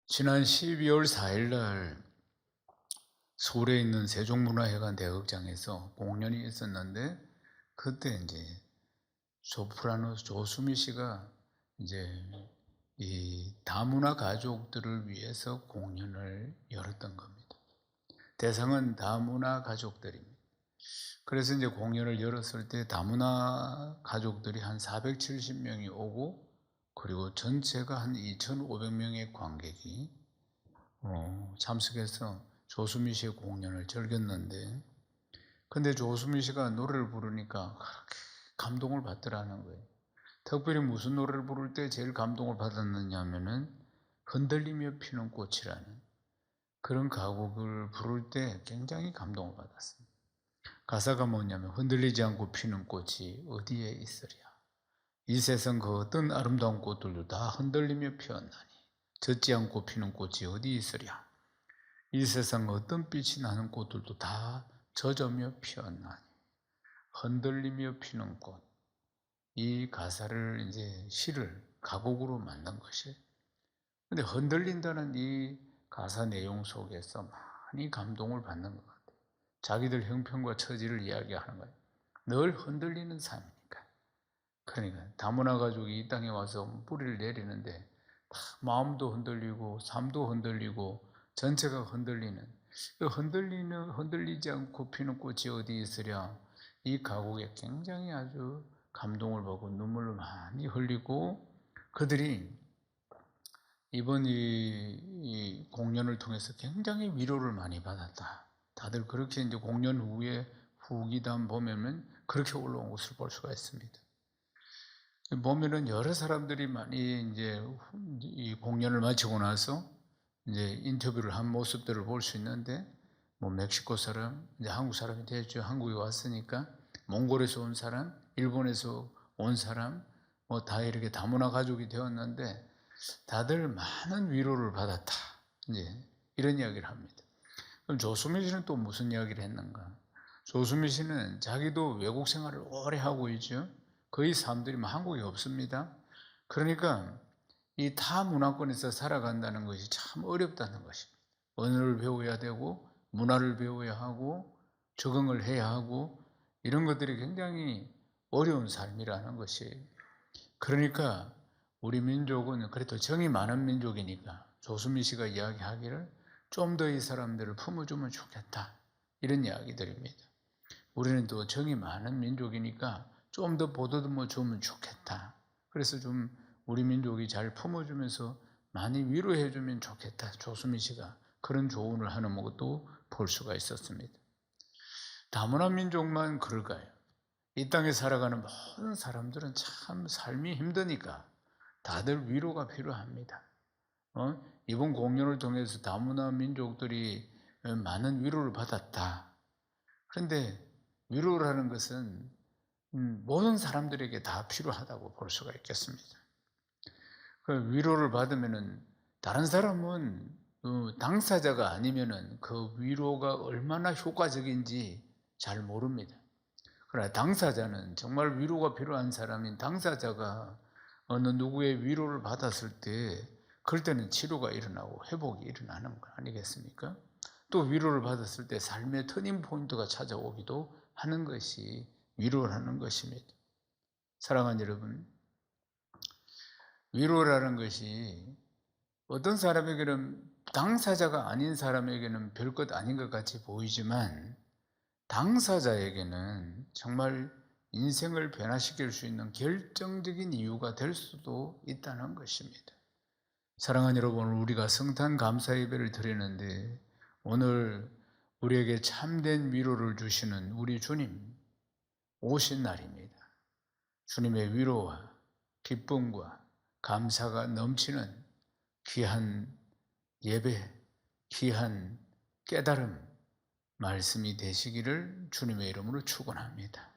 지난 12월 4일 날 서울에 있는 세종문화회관 대극장에서 공연이 있었는데, 그때 이제 소프라노 조수미 씨가 이제 이 다문화 가족들을 위해서 공연을 열었던 겁니다. 대상은 다문화 가족들입니다. 그래서 이제 공연을 열었을 때 다문화 가족들이 한 470명이 오고, 그리고 전체가 한 2,500명의 관객이 참석해서 조수미 씨의 공연을 즐겼는데, 근데 조수미 씨가 노래를 부르니까 그렇게 감동을 받더라는 거예요. 특별히 무슨 노래를 부를 때 제일 감동을 받았느냐 하면은 흔들리며 피는 꽃이라는 그런 가곡을 부를 때 굉장히 감동을 받았습니다. 가사가 뭐냐면, 흔들리지 않고 피는 꽃이 어디에 있으랴. 이 세상 그 어떤 아름다운 꽃들도 다 흔들리며 피었나니 젖지 않고 피는 꽃이 어디 있으랴. 이 세상 어떤 빛이 나는 꽃들도 다 젖으며 피었나니 흔들리며 피는 꽃. 이 가사를 이제 시를 가곡으로 만든 것이에요. 근데 흔들린다는 이 가사 내용 속에서 많이 감동을 받는 것 같아요. 자기들 형편과 처지를 이야기하는 거예요. 늘 흔들리는 삶이니까. 그러니까 다문화 가족이 이 땅에 와서 뿌리를 내리는데 마음도 흔들리고 삶도 흔들리고 전체가 흔들리는, 흔들리지 않고 피는 꽃이 어디 있으랴. 이 가곡에 굉장히 아주 감동을 받고 눈물을 많이 흘리고, 그들이 이번 이 공연을 통해서 굉장히 위로를 많이 받았다. 다들 그렇게 이제 공연 후에 후기담 보면은 그렇게 올라온 것을 볼 수가 있습니다. 보면은 여러 사람들이 많이 이제 이 공연을 마치고 나서 이제 인터뷰를 한 모습들을 볼 수 있는데, 뭐 멕시코 사람, 이제 한국 사람이 되었죠. 한국에 왔으니까 몽골에서 온 사람, 일본에서 온 사람, 뭐 다 이렇게 다문화 가족이 되었는데 다들 많은 위로를 받았다. 이제 이런 이야기를 합니다. 그럼 조수미 씨는 또 무슨 이야기를 했는가? 조수미 씨는 자기도 외국 생활을 오래 하고 있죠. 거의 사람들이 한국에 없습니다. 그러니까 이 타 문화권에서 살아간다는 것이 참 어렵다는 것입니다. 언어를 배워야 되고 문화를 배워야 하고 적응을 해야 하고, 이런 것들이 굉장히 어려운 삶이라는 것이에요. 그러니까 우리 민족은 그래도 정이 많은 민족이니까 조수미 씨가 이야기하기를 좀 더 이 사람들을 품어주면 좋겠다, 이런 이야기들입니다. 우리는 또 정이 많은 민족이니까 좀 더 보듬어 주면 좋겠다. 그래서 좀 우리 민족이 잘 품어주면서 많이 위로해 주면 좋겠다. 조수미 씨가 그런 조언을 하는 것도 볼 수가 있었습니다. 다문화 민족만 그럴까요? 이 땅에 살아가는 모든 사람들은 참 삶이 힘드니까 다들 위로가 필요합니다. 이번 공연을 통해서 다문화 민족들이 많은 위로를 받았다. 그런데 위로라는 것은 모든 사람들에게 다 필요하다고 볼 수가 있겠습니다. 그 위로를 받으면은 다른 사람은 당사자가 아니면은 그 위로가 얼마나 효과적인지 잘 모릅니다. 그러나 당사자는, 정말 위로가 필요한 사람인 당사자가 어느 누구의 위로를 받았을 때 그럴 때는 치료가 일어나고 회복이 일어나는 거 아니겠습니까? 또 위로를 받았을 때 삶의 터닝 포인트가 찾아오기도 하는 것이 위로라는 것입니다. 사랑하는 여러분, 위로라는 것이 어떤 사람에게는, 당사자가 아닌 사람에게는 별것 아닌 것 같이 보이지만 당사자에게는 정말 인생을 변화시킬 수 있는 결정적인 이유가 될 수도 있다는 것입니다. 사랑하는 여러분, 우리가 성탄 감사 예배를 드리는데 오늘 우리에게 참된 위로를 주시는 우리 주님 오신 날입니다. 주님의 위로와 기쁨과 감사가 넘치는 귀한 예배, 귀한 깨달음, 말씀이 되시기를 주님의 이름으로 축원합니다.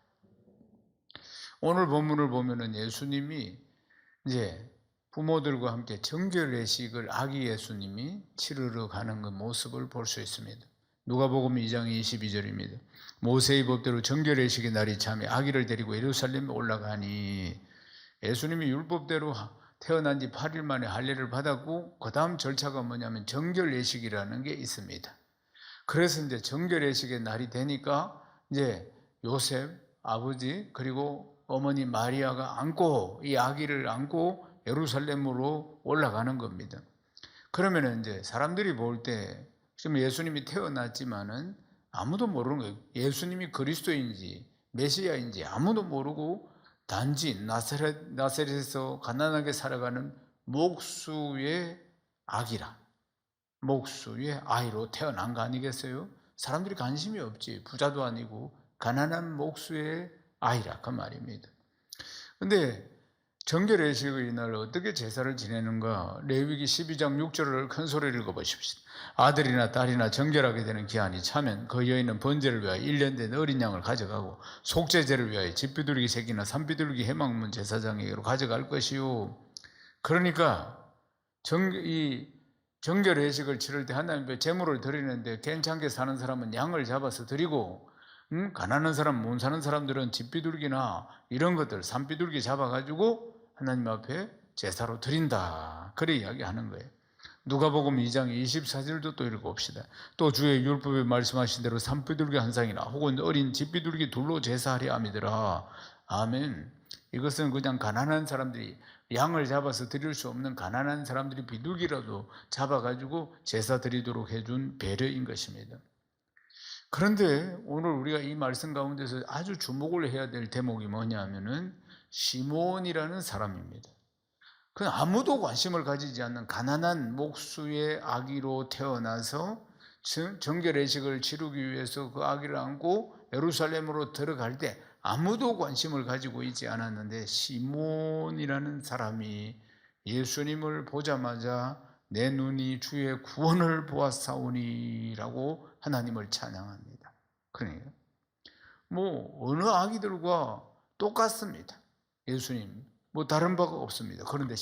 오늘 본문을 보면은 예수님이 이제 부모들과 함께 정결례식을 아기 예수님이 치르러 가는 그 모습을 볼 수 있습니다. 누가복음 2장 22절입니다. 모세의 법대로 정결례식의 날이 참에 아기를 데리고 예루살렘에 올라가니, 예수님이 율법대로 태어난 지 8일 만에 할례를 받았고 그 다음 절차가 뭐냐면 정결예식이라는 게 있습니다. 그래서 이제 정결예식의 날이 되니까 이제 요셉 아버지 그리고 어머니 마리아가 이 아기를 안고 예루살렘으로 올라가는 겁니다. 그러면 이제 사람들이 볼 때 지금 예수님이 태어났지만은 아무도 모르는 거예요. 예수님이 그리스도인지 메시아인지 아무도 모르고 단지 나사렛에서 가난하게 살아가는 목수의 아기라, 목수의 아이로 태어난 거 아니겠어요? 사람들이 관심이 없지. 부자도 아니고 가난한 목수의 아이라 그 말입니다. 근데 정결예식의 이날 어떻게 제사를 지내는가? 레위기 12장 6절을 큰 소리를 읽어보십시오. 아들이나 딸이나 정결하게 되는 기한이 차면 그 여인은 번제를 위하여 1년 된 어린 양을 가져가고 속죄제를 위하여 집비둘기 새끼나 산비둘기 해방문 제사장에게로 가져갈 것이요. 그러니까 이 정결예식을 치를 때 하나님 앞에 제물을 드리는데 괜찮게 사는 사람은 양을 잡아서 드리고 가난한 사람, 못 사는 사람들은 집비둘기나 이런 것들, 산비둘기 잡아가지고 하나님 앞에 제사로 드린다. 그래 이야기하는 거예요. 누가복음 2장 24절도 또 읽어봅시다. 또 주의 율법에 말씀하신 대로 산비둘기 한 쌍이나 혹은 어린 집비둘기 둘로 제사하려 함이더라. 아멘. 이것은 그냥 가난한 사람들이 양을 잡아서 드릴 수 없는 가난한 사람들이 비둘기라도 잡아가지고 제사 드리도록 해준 배려인 것입니다. 그런데 오늘 우리가 이 말씀 가운데서 아주 주목을 해야 될 대목이 뭐냐면은 시몬이라는 사람입니다. 그 아무도 관심을 가지지 않는 가난한 목수의 아기로 태어나서 정결예식을 치르기 위해서 그 아기를 안고 예루살렘으로 들어갈 때 아무도 관심을 가지고 있지 않았는데 시몬이라는 사람이 예수님을 보자마자 내 눈이 주의 구원을 보았사오니라고 하나님을 찬양합니다. 그러니까 어느 아기들과 똑같습니다. 예수님 다른 바가 없습니다. 그런데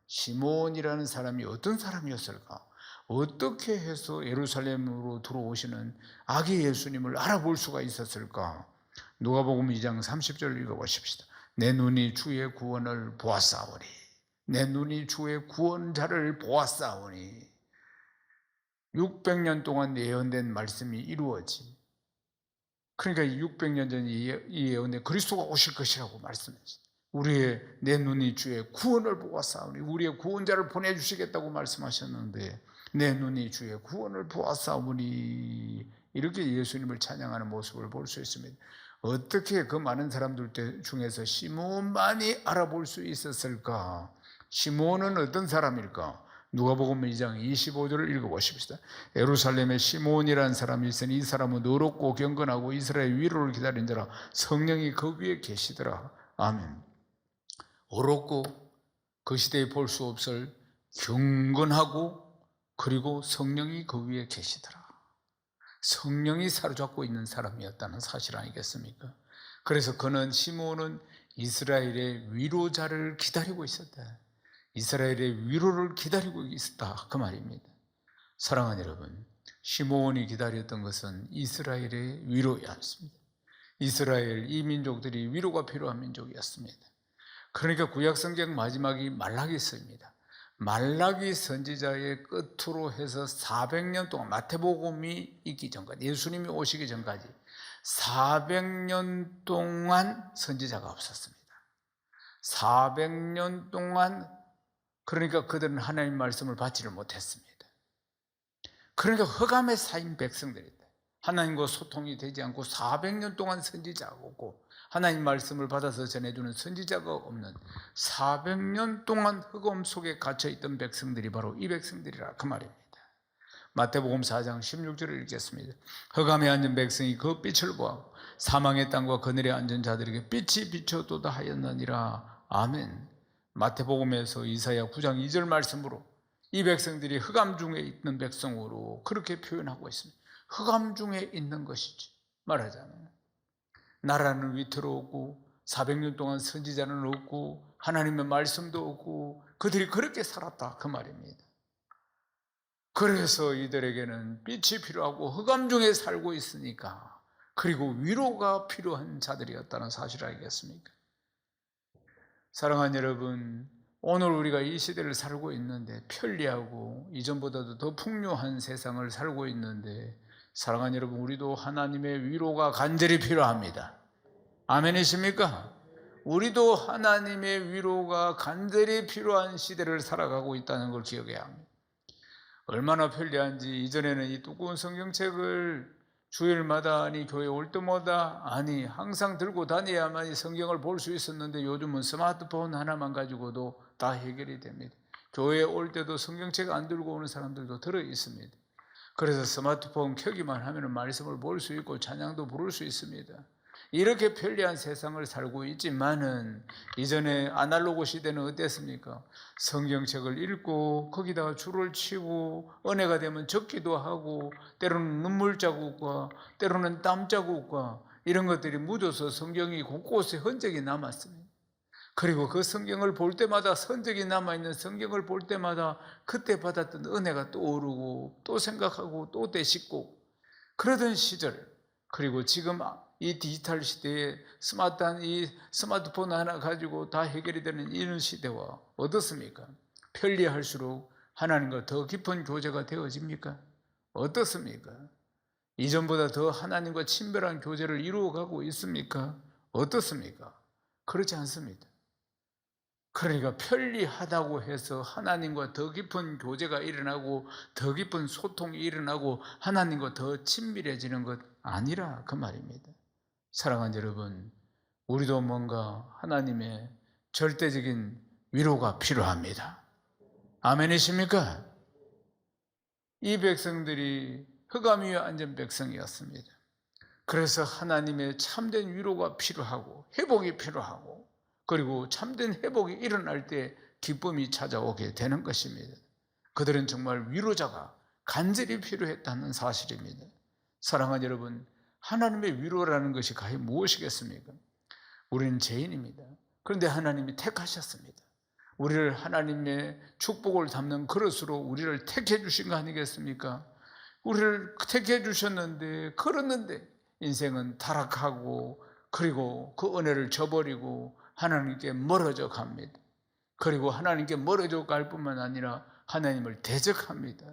시몬이라는 사람이 어떤 사람이었을까? 어떻게 해서 예루살렘으로 들어오시는 아기 예수님을 알아볼 수가 있었을까? 누가복음 2장 30절 읽어보십시다. 내 눈이 주의 구원을 보았사오니, 내 눈이 주의 구원자를 보았사오니. 600년 동안 예언된 말씀이 이루어진, 그러니까 600년 전 이 예언에 그리스도가 오실 것이라고 말씀했어요. 내 눈이 주의 구원을 보았사오니, 우리의 구원자를 보내주시겠다고 말씀하셨는데 내 눈이 주의 구원을 보았사오니, 이렇게 예수님을 찬양하는 모습을 볼 수 있습니다. 어떻게 그 많은 사람들 중에서 시몬만이 알아볼 수 있었을까? 시몬은 어떤 사람일까? 누가복음 2장 25절을 읽어보십시다. 예루살렘에 시몬이라는 사람이 있으니 이 사람은 의롭고 경건하고 이스라엘 위로를 기다린 자라 성령이 그 위에 계시더라. 아멘. 의롭고 그 시대에 볼 수 없을 경건하고 그리고 성령이 그 위에 계시더라. 성령이 사로잡고 있는 사람이었다는 사실 아니겠습니까? 그래서 시몬은 이스라엘의 위로자를 기다리고 있었다. 이스라엘의 위로를 기다리고 있었다. 그 말입니다. 사랑하는 여러분, 시몬이 기다렸던 것은 이스라엘의 위로였습니다. 이스라엘 이 민족들이 위로가 필요한 민족이었습니다. 그러니까 구약성경 마지막이 말라기서입니다. 말라기 선지자의 끝으로 해서 400년 동안, 마태복음이 있기 전까지, 예수님이 오시기 전까지 400년 동안 선지자가 없었습니다. 400년 동안, 그러니까 그들은 하나님 말씀을 받지를 못했습니다. 그러니까 흑암에 쌓인 백성들이다. 하나님과 소통이 되지 않고 400년 동안 선지자가 없고 하나님 말씀을 받아서 전해주는 선지자가 없는 400년 동안 흑암 속에 갇혀있던 백성들이 바로 이 백성들이라 그 말입니다. 마태복음 4장 16절을 읽겠습니다. 흑암에 앉은 백성이 그 빛을 보았고 사망의 땅과 그늘에 앉은 자들에게 빛이 비춰도다 하였느니라. 아멘. 마태복음에서 이사야 9장 2절 말씀으로 이 백성들이 흑암 중에 있는 백성으로 그렇게 표현하고 있습니다. 흑암 중에 있는 것이지 말하자면 나라는 위태롭고 400년 동안 선지자는 없고 하나님의 말씀도 없고 그들이 그렇게 살았다 그 말입니다. 그래서 이들에게는 빛이 필요하고 흑암 중에 살고 있으니까, 그리고 위로가 필요한 자들이었다는 사실 아니겠습니까? 사랑하는 여러분, 오늘 우리가 이 시대를 살고 있는데 편리하고 이전보다도 더 풍요한 세상을 살고 있는데 사랑하는 여러분, 우리도 하나님의 위로가 간절히 필요합니다. 아멘이십니까? 우리도 하나님의 위로가 간절히 필요한 시대를 살아가고 있다는 걸 기억해야 합니다. 얼마나 편리한지, 이전에는 이 두꺼운 성경책을 주일마다 교회 올 때마다 항상 들고 다녀야만 이 성경을 볼 수 있었는데 요즘은 스마트폰 하나만 가지고도 다 해결이 됩니다. 교회에 올 때도 성경책 안 들고 오는 사람들도 들어 있습니다. 그래서 스마트폰 켜기만 하면 말씀을 볼 수 있고 찬양도 부를 수 있습니다. 이렇게 편리한 세상을 살고 있지만은 이전에 아날로그 시대는 어땠습니까? 성경책을 읽고 거기다가 줄을 치고 은혜가 되면 적기도 하고 때로는 눈물 자국과 때로는 땀 자국과 이런 것들이 묻어서 성경이 곳곳에 흔적이 남았습니다. 그리고 그 성경을 볼 때마다 흔적이 남아있는 성경을 볼 때마다 그때 받았던 은혜가 떠오르고 또 생각하고 또 되씹고 그러던 시절, 그리고 지금 이 디지털 시대에 이 스마트폰 하나 가지고 다 해결이 되는 이런 시대와 어떻습니까? 편리할수록 하나님과 더 깊은 교제가 되어집니까? 어떻습니까? 이전보다 더 하나님과 친밀한 교제를 이루어가고 있습니까? 어떻습니까? 그렇지 않습니다. 그러니까 편리하다고 해서 하나님과 더 깊은 교제가 일어나고 더 깊은 소통이 일어나고 하나님과 더 친밀해지는 것 아니라 그 말입니다. 사랑하는 여러분, 우리도 뭔가 하나님의 절대적인 위로가 필요합니다. 아멘이십니까? 이 백성들이 흑암 위에 앉은 백성이었습니다. 그래서 하나님의 참된 위로가 필요하고 회복이 필요하고 그리고 참된 회복이 일어날 때 기쁨이 찾아오게 되는 것입니다. 그들은 정말 위로자가 간절히 필요했다는 사실입니다. 사랑하는 여러분, 하나님의 위로라는 것이 과연 무엇이겠습니까? 우리는 죄인입니다. 그런데 하나님이 택하셨습니다. 우리를 하나님의 축복을 담는 그릇으로 우리를 택해 주신 거 아니겠습니까? 우리를 택해 주셨는데 그랬는데 인생은 타락하고 그리고 그 은혜를 저버리고 하나님께 멀어져 갑니다. 그리고 하나님께 멀어져 갈 뿐만 아니라 하나님을 대적합니다.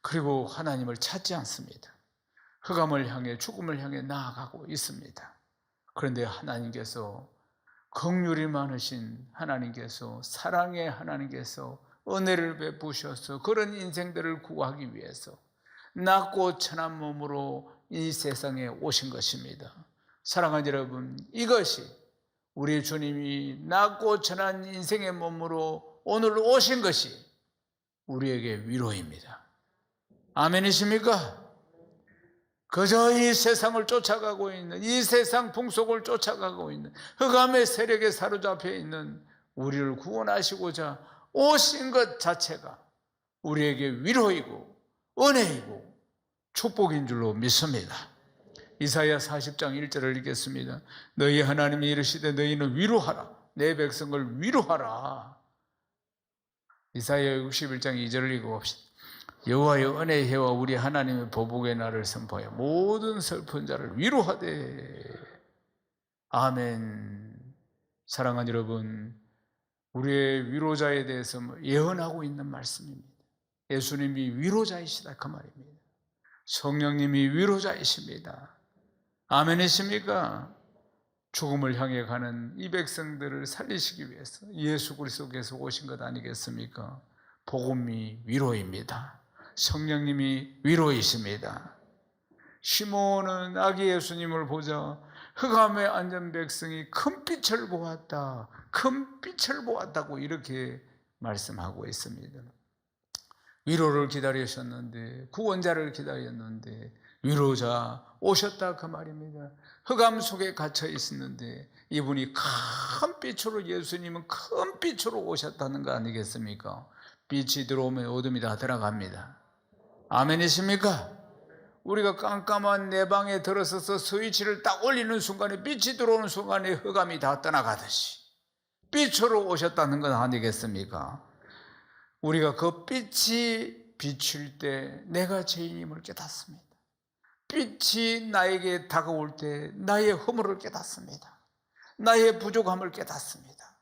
그리고 하나님을 찾지 않습니다. 흑암을 향해 죽음을 향해 나아가고 있습니다. 그런데 하나님께서 긍휼이 많으신 하나님께서 사랑의 하나님께서 은혜를 베푸셔서 그런 인생들을 구하기 위해서 낮고 천한 몸으로 이 세상에 오신 것입니다. 사랑하는 여러분, 이것이 우리 주님이 낮고 천한 인생의 몸으로 오늘 오신 것이 우리에게 위로입니다. 아멘이십니까? 그저 이 세상을 쫓아가고 있는, 이 세상 풍속을 쫓아가고 있는, 흑암의 세력에 사로잡혀 있는 우리를 구원하시고자 오신 것 자체가 우리에게 위로이고 은혜이고 축복인 줄로 믿습니다. 이사야 40장 1절을 읽겠습니다. 너희 하나님이 이르시되 너희는 위로하라. 내 백성을 위로하라. 이사야 61장 2절을 읽어봅시다. 여호와의 은혜의 해와 우리 하나님의 보복의 날을 선포하여 모든 슬픈 자를 위로하되. 아멘. 사랑하는 여러분, 우리의 위로자에 대해서 예언하고 있는 말씀입니다. 예수님이 위로자이시다 그 말입니다. 성령님이 위로자이십니다. 아멘이십니까? 죽음을 향해 가는 이 백성들을 살리시기 위해서 예수 그리스도께서 오신 것 아니겠습니까? 복음이 위로입니다. 성령님이 위로이십니다. 시몬은 아기 예수님을 보자 흑암에 앉은 백성이 큰 빛을 보았다. 큰 빛을 보았다고 이렇게 말씀하고 있습니다. 위로를 기다리셨는데, 구원자를 기다렸는데 위로자 오셨다 그 말입니다. 흑암 속에 갇혀 있었는데 이분이 큰 빛으로, 예수님은 큰 빛으로 오셨다는 거 아니겠습니까? 빛이 들어오면 어둠이 다 들어갑니다. 아멘이십니까? 우리가 깜깜한 내 방에 들어서서 스위치를 딱 올리는 순간에 빛이 들어오는 순간에 흑암이 다 떠나가듯이 빛으로 오셨다는 건 아니겠습니까? 우리가 그 빛이 비칠 때 내가 죄인임을 깨닫습니다. 빛이 나에게 다가올 때 나의 허물을 깨닫습니다. 나의 부족함을 깨닫습니다.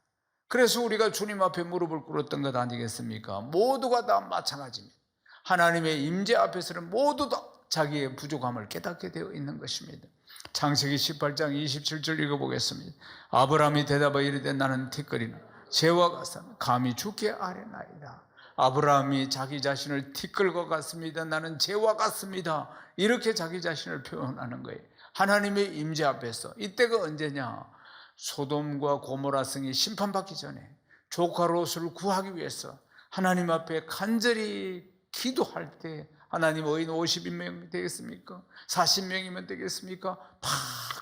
그래서 우리가 주님 앞에 무릎을 꿇었던 것 아니겠습니까? 모두가 다 마찬가지입니다. 하나님의 임재 앞에서는 모두 다 자기의 부족함을 깨닫게 되어 있는 것입니다. 창세기 18장 27절 읽어보겠습니다. 아브라함이 대답하여 이르되 나는 티끌이나 재와 같사 감히 주께 아뢰나이다. 아브라함이 자기 자신을 티끌과 같습니다. 나는 재와 같습니다. 이렇게 자기 자신을 표현하는 거예요. 하나님의 임재 앞에서. 이때가 언제냐? 소돔과 고모라 성이 심판받기 전에 조카 롯을 구하기 위해서 하나님 앞에 간절히 기도할 때, 하나님 의인 50명 되겠습니까? 40명이면 되겠습니까? 다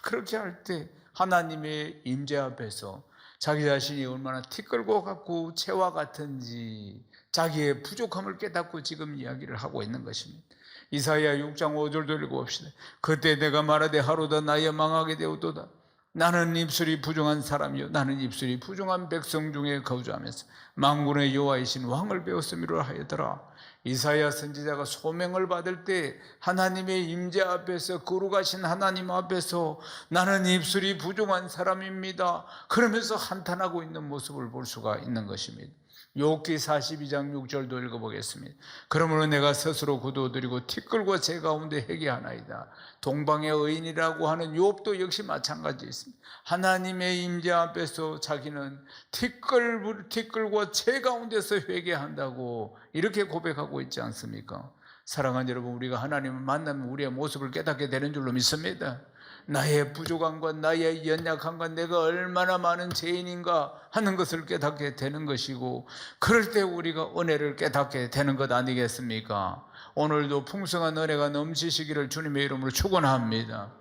그렇게 할 때 하나님의 임재 앞에서 자기 자신이 얼마나 티끌과 같고 채와 같은지 자기의 부족함을 깨닫고 지금 이야기를 하고 있는 것입니다. 이사야 6장 5절도 읽어봅시다. 그때 내가 말하되 하루다 나의 망하게 되었도다. 나는 입술이 부정한 사람이요 나는 입술이 부정한 백성 중에 거주하면서 만군의 여호와이신 왕을 배웠음이라 하였더라. 이사야 선지자가 소명을 받을 때 하나님의 임재 앞에서, 거룩하신 하나님 앞에서 나는 입술이 부정한 사람입니다 그러면서 한탄하고 있는 모습을 볼 수가 있는 것입니다. 욥기 42장 6절도 읽어보겠습니다. 그러므로 내가 스스로 거두어드리고 티끌과 재 가운데 회개하나이다. 동방의 의인이라고 하는 욥도 역시 마찬가지 있습니다. 하나님의 임재 앞에서 자기는 티끌과 재 가운데서 회개한다고 이렇게 고백하고 있지 않습니까? 사랑하는 여러분, 우리가 하나님을 만나면 우리의 모습을 깨닫게 되는 줄로 믿습니다. 나의 부족함과 나의 연약함과 내가 얼마나 많은 죄인인가 하는 것을 깨닫게 되는 것이고, 그럴 때 우리가 은혜를 깨닫게 되는 것 아니겠습니까? 오늘도 풍성한 은혜가 넘치시기를 주님의 이름으로 축원합니다.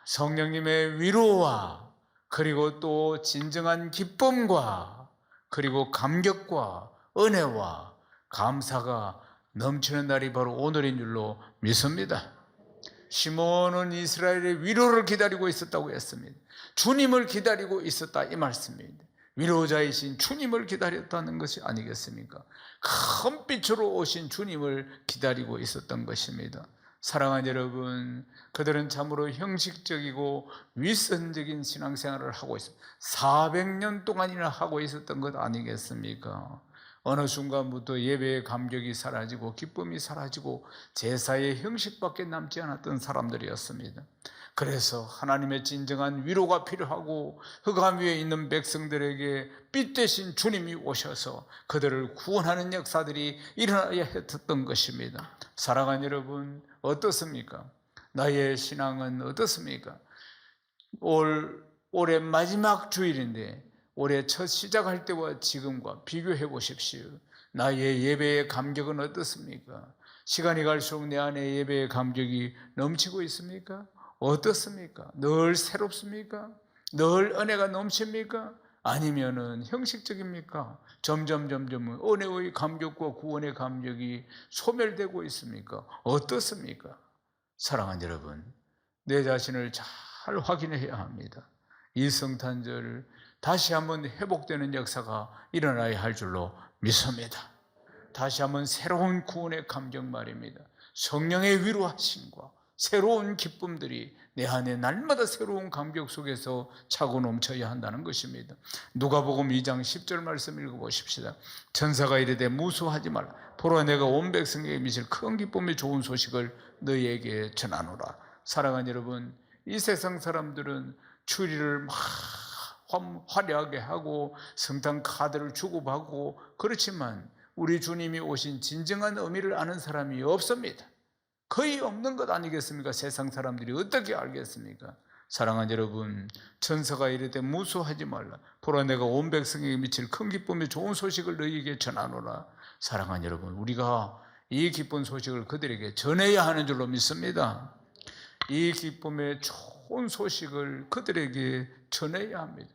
성령님의 위로와 그리고 또 진정한 기쁨과 그리고 감격과 은혜와 감사가 넘치는 날이 바로 오늘인 줄로 믿습니다. 시몬은 이스라엘의 위로를 기다리고 있었다고 했습니다. 주님을 기다리고 있었다 이 말씀입니다. 위로자이신 주님을 기다렸다는 것이 아니겠습니까? 큰 빛으로 오신 주님을 기다리고 있었던 것입니다. 사랑하는 여러분, 그들은 참으로 형식적이고 위선적인 신앙생활을 하고 있습니다. 400년 동안이나 하고 있었던 것 아니겠습니까? 어느 순간부터 예배의 감격이 사라지고 기쁨이 사라지고 제사의 형식밖에 남지 않았던 사람들이었습니다. 그래서 하나님의 진정한 위로가 필요하고 흑암 위에 있는 백성들에게 빛 대신 주님이 오셔서 그들을 구원하는 역사들이 일어나야 했던 것입니다. 사랑하는 여러분, 어떻습니까? 나의 신앙은 어떻습니까? 올해 마지막 주일인데 올해 첫 시작할 때와 지금과 비교해 보십시오. 나의 예배의 감격은 어떻습니까? 시간이 갈수록 내 안에 예배의 감격이 넘치고 있습니까? 어떻습니까? 늘 새롭습니까? 늘 은혜가 넘칩니까? 아니면은 형식적입니까? 점점 은혜의 감격과 구원의 감격이 소멸되고 있습니까? 어떻습니까? 사랑하는 여러분, 내 자신을 잘 확인해야 합니다. 이 성탄절 다시 한번 회복되는 역사가 일어나야 할 줄로 믿습니다. 다시 한번 새로운 구원의 감격 말입니다. 성령의 위로하심과 새로운 기쁨들이 내 안에 날마다 새로운 감격 속에서 차고 넘쳐야 한다는 것입니다. 누가복음 2장 10절 말씀 읽어보십시다. 천사가 이르되 무수하지 말라. 보라 내가 온 백성에게 미칠 큰 기쁨의 좋은 소식을 너희에게 전하노라. 사랑하는 여러분, 이 세상 사람들은 추리를 막 화려하게 하고 성탄 카드를 주고받고 그렇지만 우리 주님이 오신 진정한 의미를 아는 사람이 없습니다. 거의 없는 것 아니겠습니까? 세상 사람들이 어떻게 알겠습니까? 사랑하는 여러분, 천사가 이르되 무수하지 말라. 보라 내가 온 백성에게 미칠 큰 기쁨의 좋은 소식을 너희에게 전하노라. 사랑하는 여러분, 우리가 이 기쁜 소식을 그들에게 전해야 하는 줄로 믿습니다. 이 기쁨의 좋은 소식을 그들에게 전해야 합니다.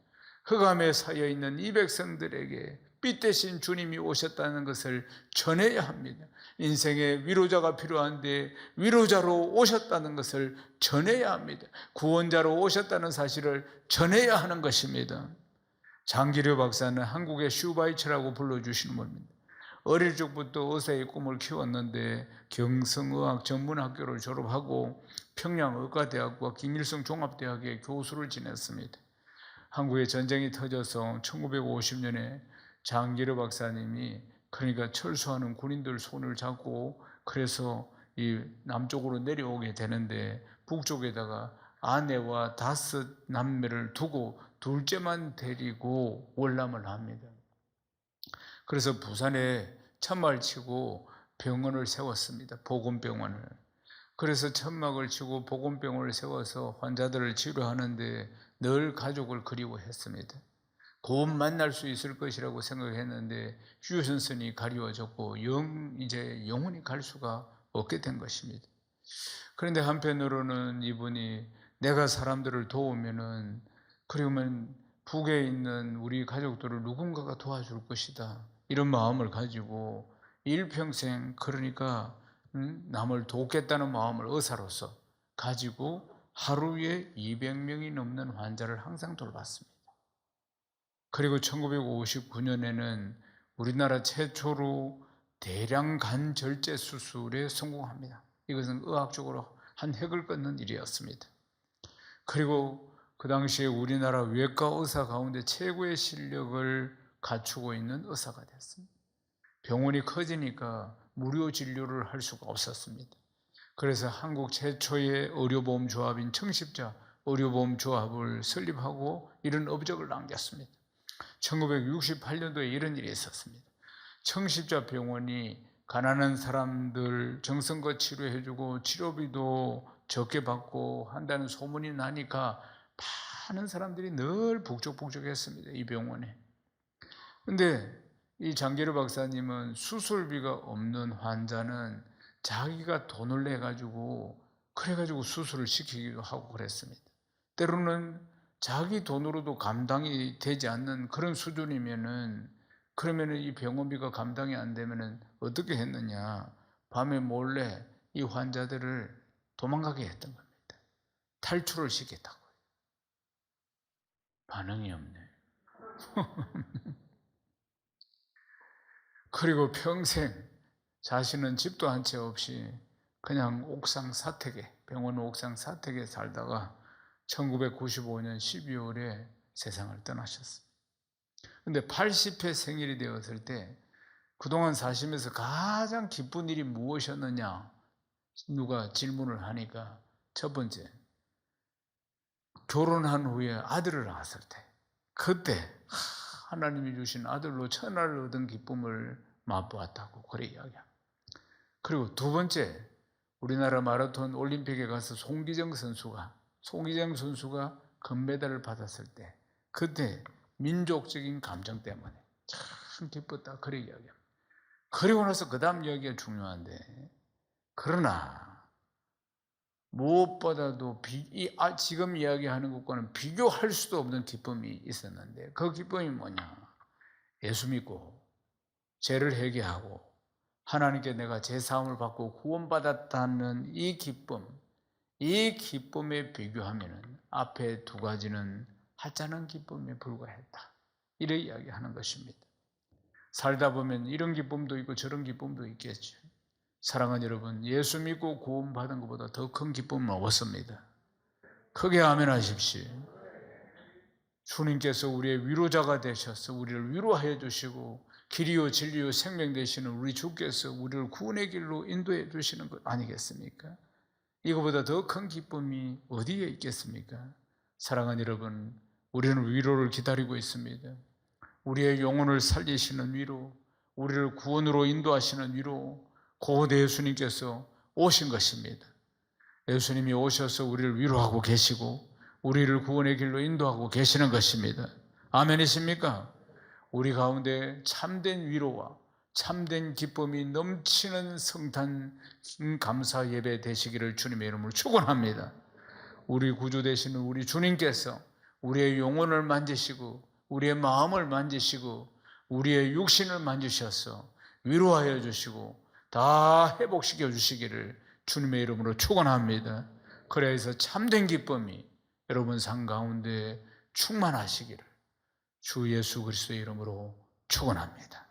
흑암에 사여 있는 이 백성들에게 빛 대신 주님이 오셨다는 것을 전해야 합니다. 인생에 위로자가 필요한데 위로자로 오셨다는 것을 전해야 합니다. 구원자로 오셨다는 사실을 전해야 하는 것입니다. 장기려 박사는 한국의 슈바이처라고 불러주시는 분입니다. 어릴 적부터 의사의 꿈을 키웠는데 경성의학 전문학교를 졸업하고 평양의과대학과 김일성 종합대학의 교수를 지냈습니다. 한국에 전쟁이 터져서 1950년에 장기르 박사님이 그러니까 철수하는 군인들 손을 잡고 그래서 이 남쪽으로 내려오게 되는데 북쪽에다가 아내와 5 남매를 두고 둘째만 데리고 월남을 합니다. 그래서 부산에 천막을 치고 병원을 세웠습니다. 보건병원을. 그래서 천막을 치고 보건병원을 세워서 환자들을 치료하는데 늘 가족을 그리워했습니다. 곧 만날 수 있을 것이라고 생각했는데 휴전선이 가리워졌고 이제 영원히 갈 수가 없게 된 것입니다. 그런데 한편으로는 이분이 내가 사람들을 도우면은 그러면 북에 있는 우리 가족들을 누군가가 도와줄 것이다. 이런 마음을 가지고 일평생 그러니까 남을 돕겠다는 마음을 의사로서 가지고 하루에 200명이 넘는 환자를 항상 돌봤습니다. 그리고 1959년에는 우리나라 최초로 대량 간 절제 수술에 성공합니다. 이것은 의학적으로 한 획을 끊는 일이었습니다. 그리고 그 당시에 우리나라 외과 의사 가운데 최고의 실력을 갖추고 있는 의사가 됐습니다. 병원이 커지니까 무료 진료를 할 수가 없었습니다. 그래서 한국 최초의 의료보험조합인 청십자 의료보험조합을 설립하고 이런 업적을 남겼습니다. 1968년도에 이런 일이 있었습니다. 청십자 병원이 가난한 사람들 정성껏 치료해주고 치료비도 적게 받고 한다는 소문이 나니까 많은 사람들이 늘 북적북적했습니다. 이 병원에. 근데 이 장기르 박사님은 수술비가 없는 환자는 자기가 돈을 내가지고 그래가지고 수술을 시키기도 하고 그랬습니다. 때로는 자기 돈으로도 감당이 되지 않는 그런 수준이면은 그러면은 이 병원비가 감당이 안 되면은 어떻게 했느냐? 밤에 몰래 이 환자들을 도망가게 했던 겁니다. 탈출을 시켰다고요. 반응이 없네. 그리고 평생 자신은 집도 한 채 없이 그냥 옥상 사택에, 병원 옥상 사택에 살다가 1995년 12월에 세상을 떠나셨습니다. 근데 80회 생일이 되었을 때 그동안 사시면서 가장 기쁜 일이 무엇이었느냐? 누가 질문을 하니까 첫 번째, 결혼한 후에 아들을 낳았을 때 그때 하나님이 주신 아들로 천하를 얻은 기쁨을 맛보았다고 그래 이야기합니다. 그리고 두 번째, 우리나라 마라톤 올림픽에 가서 송기정 선수가 금메달을 받았을 때 그때 민족적인 감정 때문에 참 기뻤다 그래 이야기합니다. 그리고 나서 그 다음 이야기가 중요한데 그러나 무엇보다도 지금 이야기하는 것과는 비교할 수도 없는 기쁨이 있었는데 그 기쁨이 뭐냐? 예수 믿고 죄를 회개하고 하나님께 내가 죄사함을 받고 구원받았다는 이 기쁨에 비교하면 앞에 두 가지는 하찮은 기쁨에 불과했다. 이래 이야기하는 것입니다. 살다 보면 이런 기쁨도 있고 저런 기쁨도 있겠죠. 사랑하는 여러분, 예수 믿고 구원받은 것보다 더 큰 기쁨은 없습니다. 크게 아멘 하십시오. 주님께서 우리의 위로자가 되셔서 우리를 위로하여 주시고 길이요 진리요 생명 되시는 우리 주께서 우리를 구원의 길로 인도해 주시는 것 아니겠습니까? 이거보다 더 큰 기쁨이 어디에 있겠습니까? 사랑하는 여러분, 우리는 위로를 기다리고 있습니다. 우리의 영혼을 살리시는 위로, 우리를 구원으로 인도하시는 위로, 곧 예수님께서 오신 것입니다. 예수님이 오셔서 우리를 위로하고 계시고 우리를 구원의 길로 인도하고 계시는 것입니다. 아멘이십니까? 우리 가운데 참된 위로와 참된 기쁨이 넘치는 성탄 감사 예배 되시기를 주님의 이름으로 축원합니다. 우리 구주 되시는 우리 주님께서 우리의 영혼을 만지시고 우리의 마음을 만지시고 우리의 육신을 만지셔서 위로하여 주시고 다 회복시켜 주시기를 주님의 이름으로 축원합니다. 그래서 참된 기쁨이 여러분 삶 가운데 충만하시기를 주 예수 그리스도의 이름으로 축원합니다.